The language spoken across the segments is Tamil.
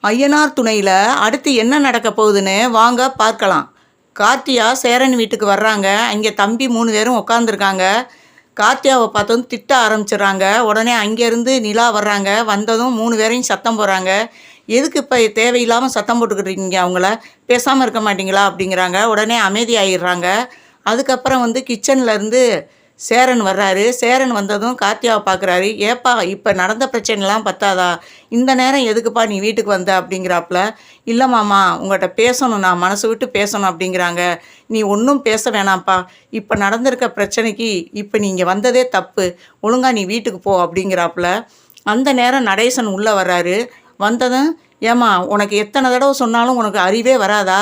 ஐயனார் துணையில் அடுத்து என்ன நடக்க போகுதுன்னு வாங்க பார்க்கலாம். கார்த்தியா சேரன் வீட்டுக்கு வர்றாங்க. அங்கே தம்பி 3 பேரும் உட்காந்துருக்காங்க. கார்த்தியாவை பார்த்ததும் திட்ட ஆரம்பிச்சிடுறாங்க. உடனே அங்கேருந்து நிலா வர்றாங்க. வந்ததும் 3 பேரையும் சத்தம் போடுறாங்க. எதுக்கு இப்போ தேவையில்லாமல் சத்தம் போட்டுக்கிட்டு இருக்கீங்க, அவங்கள பேசாமல் இருக்க மாட்டீங்களா அப்படிங்கிறாங்க. உடனே அமைதியாகிடுறாங்க. அதுக்கப்புறம் கிச்சன்லேருந்து சேரன் வர்றாரு. சேரன் வந்ததும் கார்த்தியாவை பார்க்குறாரு. ஏப்பா இப்போ நடந்த பிரச்சனைலாம் பத்தாதா, இந்த நேரம் எதுக்குப்பா நீ வீட்டுக்கு வந்த அப்படிங்கிறாப்புல. இல்லை மாமா, உங்கள்கிட்ட பேசணும், நான் மனசு விட்டு பேசணும் அப்படிங்கிறாங்க. நீ ஒன்றும் பேச வேணாம்ப்பா, இப்போ நடந்திருக்க பிரச்சனைக்கு இப்போ நீங்கள் வந்ததே தப்பு, ஒழுங்காக நீ வீட்டுக்கு போ அப்படிங்கிறாப்புல. அந்த நேரம் நடேசன் உள்ளே வர்றாரு. வந்ததும், ஏம்மா உனக்கு எத்தனை தடவை சொன்னாலும் உனக்கு அறிவே வராதா,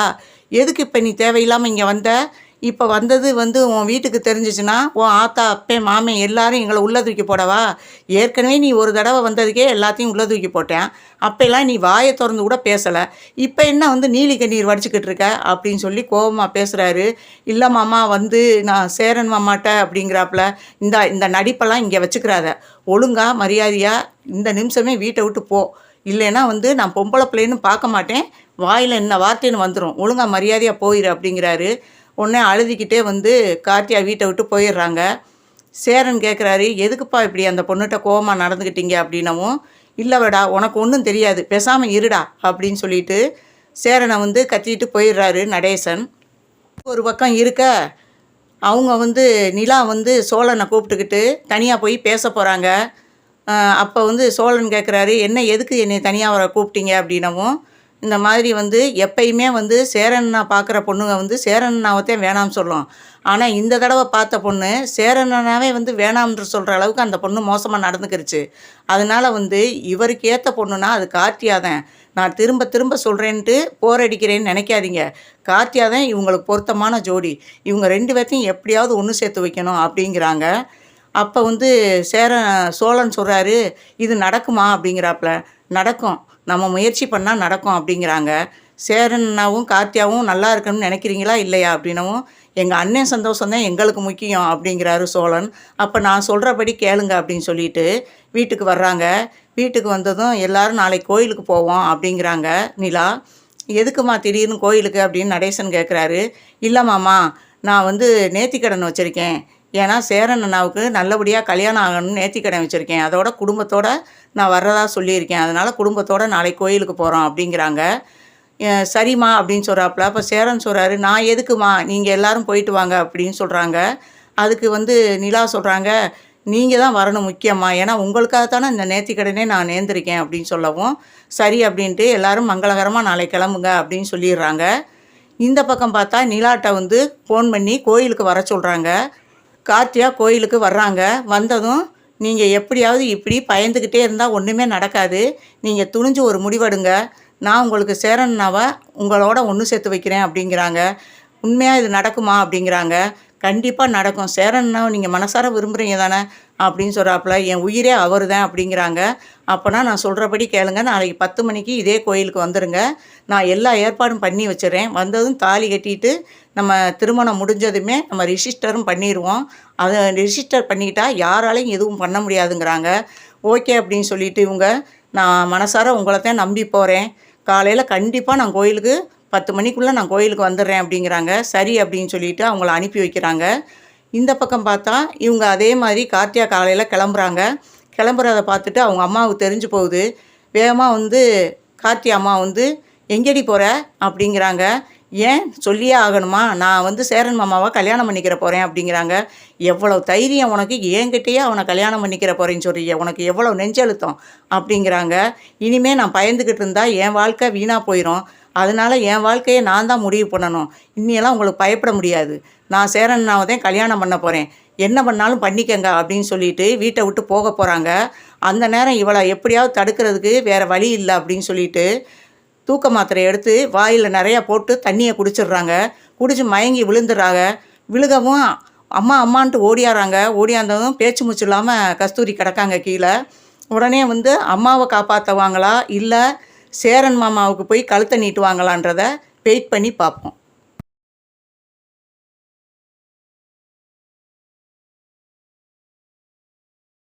எதுக்கு இப்போ நீ தேவையில்லாமல் இங்கே வந்த, இப்போ வந்தது உன் வீட்டுக்கு தெரிஞ்சிச்சுன்னா உன் ஆத்தா அப்பே மாமே எல்லாரும் எங்களை உள்ளே தூக்கி போடவா, ஏற்கனவே நீ ஒரு தடவை வந்ததுக்கே எல்லாத்தையும் உள்ளே தூக்கி போட்டேன், அப்போல்லாம் நீ வாயை திறந்து கூட பேசலை, இப்போ என்ன நீலி கண்ணீர் வடிச்சுக்கிட்டு இருக்க அப்படின்னு சொல்லி கோபமாக பேசுகிறாரு. இல்லை மாமா, நான் சேரன் மாமாட்ட அப்படிங்கிறாப்புல. இந்த நடிப்பெல்லாம் இங்கே வச்சுக்கிறாத, ஒழுங்கா மரியாதையாக இந்த நிமிஷமே வீட்டை விட்டு போ, இல்லைன்னா நான் பொம்பளை பிள்ளைன்னு பார்க்க மாட்டேன், வாயில் என்ன வார்த்தைன்னு வந்துடும், ஒழுங்கா மரியாதையாக போயிரு அப்படிங்கிறாரு. உடனே அழுதிக்கிட்டே கார்த்தியா வீட்டை விட்டு போயிடுறாங்க. சேரன் கேட்குறாரு, எதுக்குப்பா இப்படி அந்த பொண்ணுகிட்ட கோவமாக நடந்துக்கிட்டீங்க அப்படின்னவும், இல்லைவடா உனக்கு ஒன்றும் தெரியாது, பேசாமல் இருடா அப்படின்னு சொல்லிட்டு சேரனை கத்திட்டு போயிடுறாரு நடேசன். ஒரு பக்கம் இருக்க அவங்க நிலா சோழனை கூப்பிட்டுக்கிட்டு தனியாக போய் பேச போகிறாங்க. அப்போ சோழன் கேட்குறாரு, என்ன எதுக்கு என்னை தனியாக வர கூப்பிட்டீங்க அப்படின்னவும், இந்த மாதிரி எப்பயுமே சேரண்ணா பார்க்குற பொண்ணுங்க சேரண்ணாவைத்தான் வேணாம்னு சொல்லும், ஆனால் இந்த தடவை பார்த்த பொண்ணு சேரண்ணாவே வேணாம்னு சொல்கிற அளவுக்கு அந்த பொண்ணு மோசமாக நடந்துக்கிருச்சு. அதனால் இவருக்கு ஏற்ற பொண்ணுனா அது கார்த்தியா தான். நான் திரும்ப திரும்ப சொல்கிறேன்ட்டு போரடிக்கிறேன்னு நினைக்காதீங்க, கார்த்தியா தான் இவங்களுக்கு பொருத்தமான ஜோடி, இவங்க 2 பேர்த்தையும் எப்படியாவது ஒன்று சேர்த்து வைக்கணும் அப்படிங்கிறாங்க. அப்போ சோழன் சொல்கிறாரு, இது நடக்குமா அப்படிங்கிறாப்புல. நடக்கும், நம்ம முயற்சி பண்ணால் நடக்கும் அப்படிங்கிறாங்க. சேரனாவும் கார்த்தியாவும் நல்லா இருக்கணும்னு நினைக்கிறீங்களா இல்லையா அப்படின்னவும், எங்கள் அண்ணன் சந்தோஷம்தான் எங்களுக்கு முக்கியம் அப்படிங்கிறாரு சோழன். அப்போ நான் சொல்கிறபடி கேளுங்க அப்படின்னு சொல்லிட்டு வீட்டுக்கு வர்றாங்க. வீட்டுக்கு வந்ததும் எல்லாரும் நாளைக்கு கோயிலுக்கு போவோம் அப்படிங்கிறாங்க நிலா. எதுக்குமா திடீர்னு கோயிலுக்கு அப்படின்னு நடேசன் கேட்குறாரு. இல்லை மாமா, நான் நேர்த்திக்கடன் வச்சுருக்கேன், ஏன்னா சேரன் அண்ணாவுக்கு நல்லபடியாக கல்யாணம் ஆகணும்னு நேர்த்திக்கடன் வச்சுருக்கேன், அதோட குடும்பத்தோடு நான் வர்றதா சொல்லியிருக்கேன், அதனால் குடும்பத்தோடு நாளைக்கு கோயிலுக்கு போகிறோம் அப்படிங்கிறாங்க. சரிம்மா அப்படின்னு சொல்கிறாப்புல. அப்போ சேரன் சொல்கிறாரு, நான் எதுக்குமா, நீங்கள் எல்லோரும் போயிட்டு வாங்க அப்படின்னு சொல்கிறாங்க. அதுக்கு நிலா சொல்கிறாங்க, நீங்கள் தான் வரணும் முக்கியமா, ஏன்னா உங்களுக்காகத்தானே இந்த நேர்த்திக்கடனே நான் நேர்ந்திருக்கேன் அப்படின்னு சொல்லவும், சரி அப்படின்ட்டு எல்லோரும் மங்களகரமாக நாளைக்கு கிளம்புங்க அப்படின்னு சொல்லிடுறாங்க. இந்த பக்கம் பார்த்தா நிலாட்ட ஃபோன் பண்ணி கோயிலுக்கு வர சொல்கிறாங்க. கார்த்தியா கோயிலுக்கு வர்றாங்க. வந்ததும், நீங்கள் எப்படியாவது இப்படி பயந்துக்கிட்டே இருந்தால் ஒன்றுமே நடக்காது, நீங்கள் துணிஞ்சு ஒரு முடிவெடுங்க, நான் உங்களுக்கு சேரன்னாவை உங்களோட ஒன்று சேர்த்து வைக்கிறேன் அப்படிங்கிறாங்க. உண்மையாக இது நடக்குமா அப்படிங்கிறாங்க. கண்டிப்பாக நடக்கும், சேரன்னாவை நீங்கள் மனசார விரும்புகிறீங்க தானே அப்படின்னு சொல்கிறாப்புல. என் உயிரே அவர் தான் அப்படிங்கிறாங்க. அப்போனா நான் சொல்கிறபடி கேளுங்க, நாளைக்கு 10 மணிக்கு இதே கோயிலுக்கு வந்துடுங்க, நான் எல்லா ஏற்பாடும் பண்ணி வச்சுறேன், வந்ததும் தாலி கட்டிட்டு நம்ம திருமணம் முடிஞ்சதுமே நம்ம ரிஜிஸ்டரும் பண்ணிடுவோம், அதை ரிஜிஸ்டர் பண்ணிக்கிட்டா யாராலையும் எதுவும் பண்ண முடியாதுங்கிறாங்க. ஓகே அப்படின்னு சொல்லிட்டு இவங்க, நான் மனசார உங்களைத்தான் நம்பி போகிறேன், காலையில் கண்டிப்பாக நான் கோயிலுக்கு 10 மணிக்குள்ளே நான் கோயிலுக்கு வந்துடுறேன் அப்படிங்கிறாங்க. சரி அப்படின்னு சொல்லிவிட்டு அவங்கள அனுப்பி வைக்கிறாங்க. இந்த பக்கம் பார்த்தா இவங்க அதே மாதிரி கார்த்தியா காலையில் கிளம்புறாங்க. கிளம்புறதை பார்த்துட்டு அவங்க அம்மாவுக்கு தெரிஞ்சு போகுது. வேகமாக கார்த்தியா அம்மா எங்கேடி போகிற அப்படிங்கிறாங்க. ஏன் சொல்லியே ஆகணுமா, நான் சேரன் மாமாவை கல்யாணம் பண்ணிக்கிற போகிறேன் அப்படிங்கிறாங்க. எவ்வளோ தைரியம் உனக்கு, என்கிட்டயே அவனை கல்யாணம் பண்ணிக்கிற போகிறேன்னு சொல்கிறீங்க, உனக்கு எவ்வளோ நெஞ்செழுத்தம் அப்படிங்கிறாங்க. இனிமேல் நான் பயந்துக்கிட்டு இருந்தால் என் வாழ்க்கை வீணாக போயிடும், அதனால் என் வாழ்க்கையை நான் தான் முடிவு பண்ணணும், இன்னியெல்லாம் உங்களுக்கு பயப்பட முடியாது, நான் சேரன்னாவை தான் கல்யாணம் பண்ண போகிறேன், என்ன பண்ணாலும் பண்ணிக்கங்க அப்படின்னு சொல்லிட்டு வீட்டை விட்டு போக போகிறாங்க. அந்த நேரம் இவளை எப்படியாவது தடுக்கிறதுக்கு வேறு வழி இல்லை அப்படின்னு சொல்லிட்டு தூக்க மாத்திரை எடுத்து வாயில் நிறையா போட்டு தண்ணியை குடிச்சிடுறாங்க. குடித்து மயங்கி விழுந்துடுறாங்க. விழுகவும் அம்மா அம்மான்ட்டு ஓடியாராங்க. ஓடியாந்ததும் பேச்சு மூச்சு இல்லாமல் கஸ்தூரி கிடக்காங்க கீழே. உடனே அம்மாவை காப்பாற்றுவாங்களா இல்லை சேரன் மாமாவுக்கு போய் கழுத்தை நீட்டுவாங்களான்றதை வெயிட் பண்ணி பார்ப்போம்.